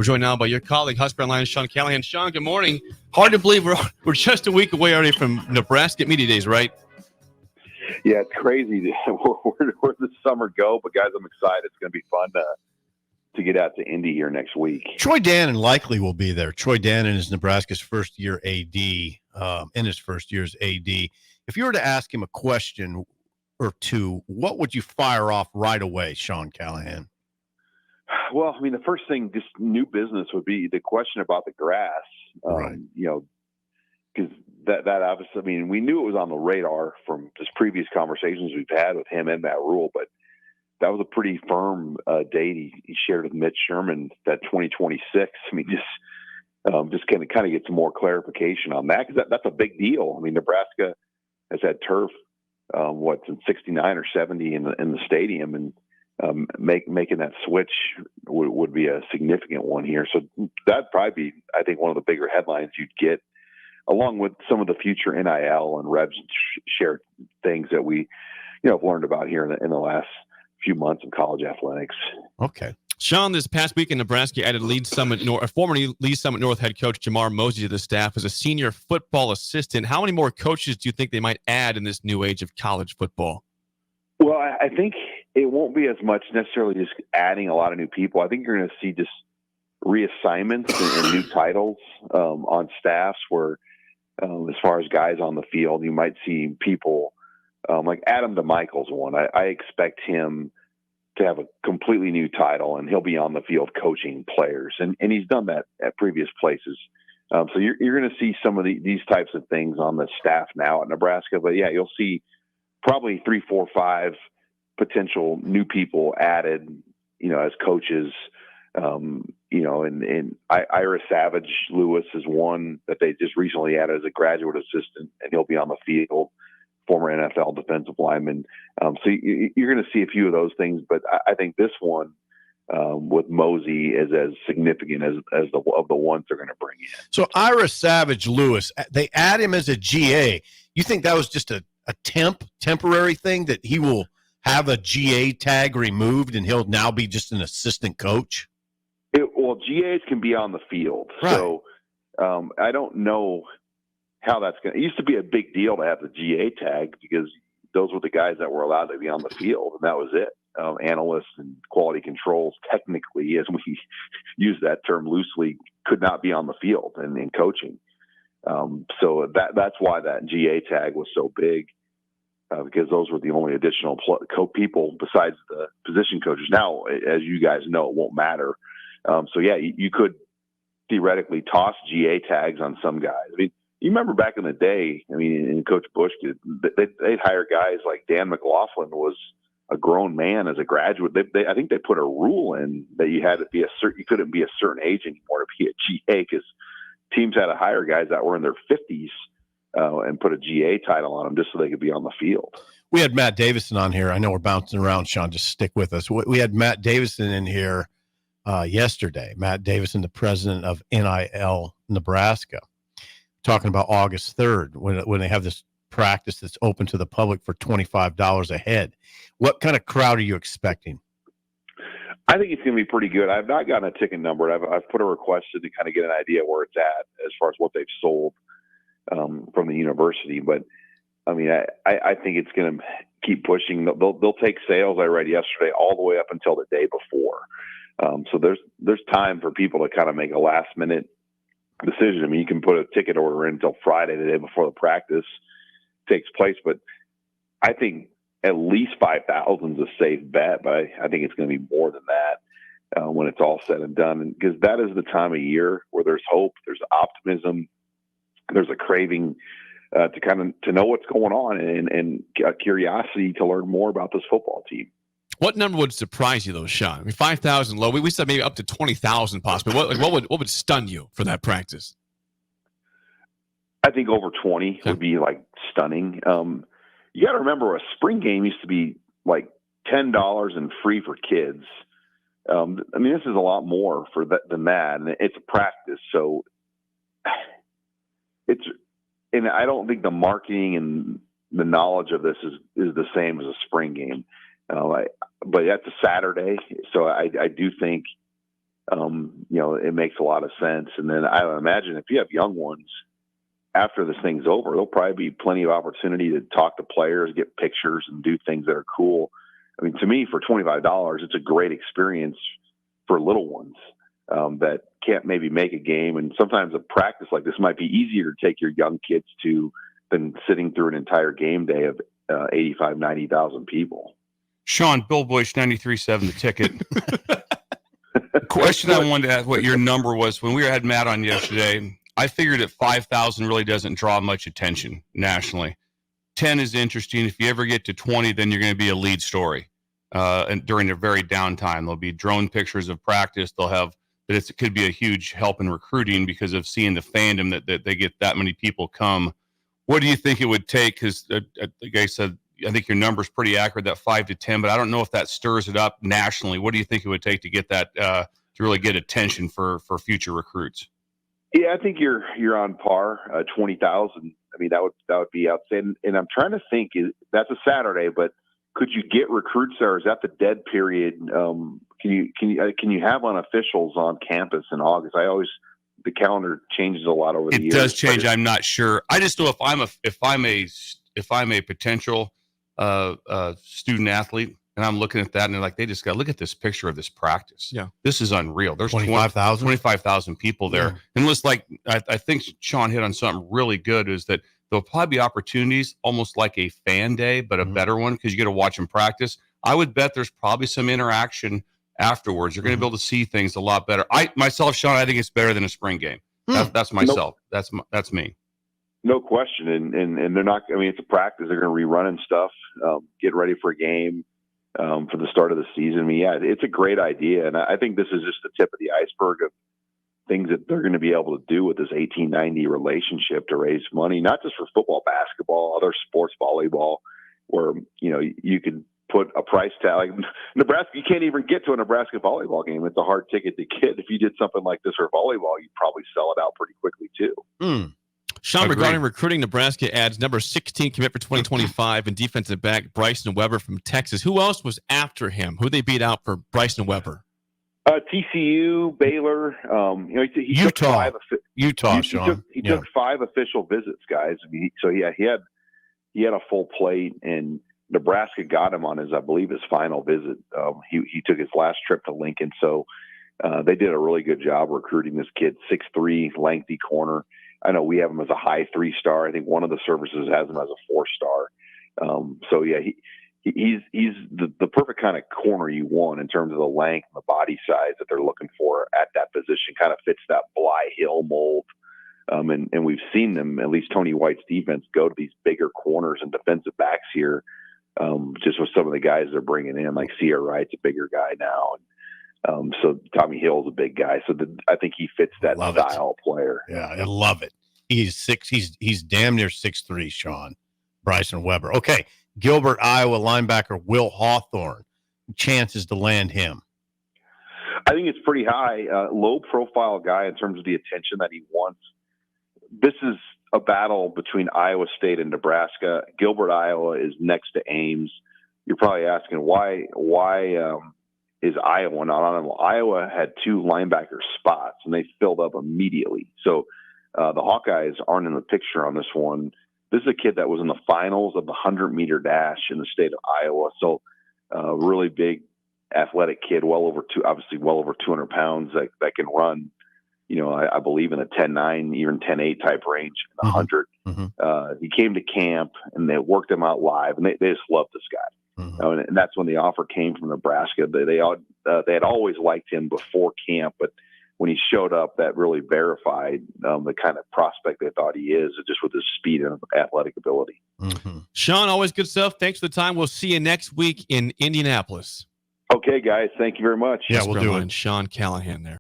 We're joined now by your colleague, HuskerOnline, Sean Callahan. Sean, good morning. Hard to believe we're just a week away already from Nebraska Media Days, right? Yeah, it's crazy. Where the summer go? But, guys, I'm excited. It's going to be fun to get out to Indy here next week. Troy Dannon likely will be there. Troy Dannon is Nebraska's first-year AD, in his first year as AD. If you were to ask him a question or two, what would you fire off right away, Sean Callahan? Well, I mean, the first thing, just new business, would be the question about the grass. Right. Because that obviously, I mean, we knew it was on the radar from just previous conversations we've had with him and Matt Rule, but that was a pretty firm date he shared with Mitch Sherman, that 2026. I mean, just kind of get some more clarification on that, because that's a big deal. I mean, Nebraska has had turf, since 69 or 70 in the stadium, and making that switch would be a significant one here. So that'd probably be, I think, one of the bigger headlines you'd get, along with some of the future NIL and Rebs shared things that we, have learned about here in the last few months in college athletics. Okay. Sean, this past week in Nebraska added former Leeds Summit North head coach Jamar Mosey to the staff as a senior football assistant. How many more coaches do you think they might add in this new age of college football? Well, I think it won't be as much necessarily just adding a lot of new people. I think you're going to see just reassignments and new titles on staffs where, as far as guys on the field, you might see people like Adam DeMichael's one. I expect him to have a completely new title, and he'll be on the field coaching players. And he's done that at previous places. So you're going to see some of these types of things on the staff now at Nebraska. But, yeah, you'll see probably 3, 4, 5 potential new people added, as coaches. And Ira Savage Lewis is one that they just recently added as a graduate assistant, and he'll be on the field, former NFL defensive lineman. So you're going to see a few of those things, but I think this one with Mosey is as significant as the ones they're going to bring in. So Ira Savage Lewis, they add him as a GA. You think that was just a temporary thing, that he will have a GA tag removed and he'll now be just an assistant coach? Well, GAs can be on the field. Right. So I don't know how that's going to – it used to be a big deal to have the GA tag, because those were the guys that were allowed to be on the field, and that was it. Analysts and quality controls, technically, as we use that term loosely, could not be on the field and in coaching. So that's why that GA tag was so big, because those were the only additional people besides the position coaches. Now, as you guys know, it won't matter. So, yeah, you could theoretically toss GA tags on some guys. I mean, you remember back in the day, and Coach Bush they'd hire guys like Dan McLaughlin was a grown man as a graduate. I think they put a rule in that you had to be you couldn't be a certain age anymore to be a GA, because teams had to hire guys that were in their 50s and put a GA title on them just so they could be on the field. We had Matt Davison on here. I know we're bouncing around, Sean. Just stick with us. We had Matt Davison in here yesterday. Matt Davison, the president of NIL Nebraska, talking about August 3rd when they have this practice that's open to the public for $25 a head. What kind of crowd are you expecting? I think it's going to be pretty good. I've not gotten a ticket number. I've put a request in to kind of get an idea where it's at as far as what they've sold from the university. But I mean, I think it's going to keep pushing. They'll take sales, I read yesterday, all the way up until the day before. So there's time for people to kind of make a last minute decision. I mean, you can put a ticket order in until Friday, the day before the practice takes place. But I think at least 5,000 is a safe bet, but I think it's going to be more than that when it's all said and done. Because that is the time of year where there's hope, there's optimism, there's a craving to know what's going on, and a curiosity to learn more about this football team. What number would surprise you, though, Sean? I mean, 5,000 low. We said maybe up to 20,000 possibly. What would stun you for that practice? I think over 20 would be like stunning. You got to remember, a spring game used to be like $10 and free for kids. I mean, this is a lot more than that, and it's a practice. So and I don't think the marketing and the knowledge of this is the same as a spring game. But that's a Saturday, so I do think it makes a lot of sense. And then I would imagine if you have young ones, after this thing's over, there'll probably be plenty of opportunity to talk to players, get pictures, and do things that are cool. I mean, to me, for $25, it's a great experience for little ones that can't maybe make a game. And sometimes a practice like this might be easier to take your young kids to than sitting through an entire game day of 85, 90,000 people. Sean, Bill Bush, 93.7 The Ticket. Question I wanted to ask what your number was. When we had Matt on yesterday, I figured that 5,000 really doesn't draw much attention nationally. 10 is interesting. If you ever get to 20, then you're going to be a lead story. And during their very downtime, there'll be drone pictures of practice. They'll have, but it could be a huge help in recruiting because of seeing the fandom that they get that many people come. What do you think it would take? Because the guy said, I think your number's pretty accurate, that 5 to 10, but I don't know if that stirs it up nationally. What do you think it would take to get that to really get attention for future recruits? Yeah, I think you're on par. 20,000. I mean, that would be outstanding. And I'm trying to think. That's a Saturday, but could you get recruits there? Is that the dead period? Can you have unofficials on campus in August? The calendar changes a lot over the years. It does change. I'm not sure. I just know if I'm a potential student athlete, and I'm looking at that, and they're like, they just got to look at this picture of this practice. Yeah, this is unreal. There's 25,000 people there, yeah. And it's like I think Sean hit on something really good. Is that there'll probably be opportunities, almost like a fan day, but a better one because you get to watch them practice. I would bet there's probably some interaction afterwards. You're going to be able to see things a lot better. Myself, Sean, I think it's better than a spring game. That's myself. Nope. That's me. No question. And they're not, I mean, it's a practice. They're going to rerun and stuff, get ready for a game for the start of the season. I mean, yeah, it's a great idea. And I think this is just the tip of the iceberg of things that they're going to be able to do with this 1890 relationship to raise money, not just for football, basketball, other sports, volleyball, where, you could put a price tag. Like Nebraska, you can't even get to a Nebraska volleyball game. It's a hard ticket to get. If you did something like this for volleyball, you'd probably sell it out pretty quickly too. Sean, regarding recruiting, Nebraska adds number 16 commit for 2025 and defensive back Bryson Weber from Texas. Who else was after him? Who they beat out for Bryson Weber? TCU, Baylor, he Utah, Utah. Sean. He took 5 official visits, guys. I mean, he had a full plate, and Nebraska got him on his final visit. He took his last trip to Lincoln, so they did a really good job recruiting this kid. 6'3", lengthy corner. I know we have him as a high 3-star. I think one of the services has him as a 4-star. So yeah, he's the perfect kind of corner you want in terms of the length and the body size that they're looking for at that position. Kind of fits that Bly Hill mold. And we've seen them, at least Tony White's defense, go to these bigger corners and defensive backs here, just with some of the guys they're bringing in, like Sierra Wright's a bigger guy now. And so Tommy Hill's a big guy. So I think he fits that style player. Yeah, I love it. He's damn near 6'3", Sean. Bryson Weber. Okay, Gilbert, Iowa linebacker Will Hawthorne. Chances to land him? I think it's pretty high. Low-profile guy in terms of the attention that he wants. This is a battle between Iowa State and Nebraska. Gilbert, Iowa is next to Ames. You're probably asking why is Iowa not on him? Iowa had 2 linebacker spots, and they filled up immediately. So the Hawkeyes aren't in the picture on this one. This is a kid that was in the finals of the 100-meter dash in the state of Iowa. So really big, athletic kid, well over 200 pounds that can run, I believe in a 10.9, even 10.8 type range, in the 100. He came to camp, and they worked him out live, and they just love this guy. And that's when the offer came from Nebraska. They had always liked him before camp, but when he showed up, that really verified the kind of prospect they thought he is, just with his speed and athletic ability. Sean, always good stuff. Thanks for the time. We'll see you next week in Indianapolis. Okay, guys. Thank you very much. Yeah, we'll do it. Sean Callahan there.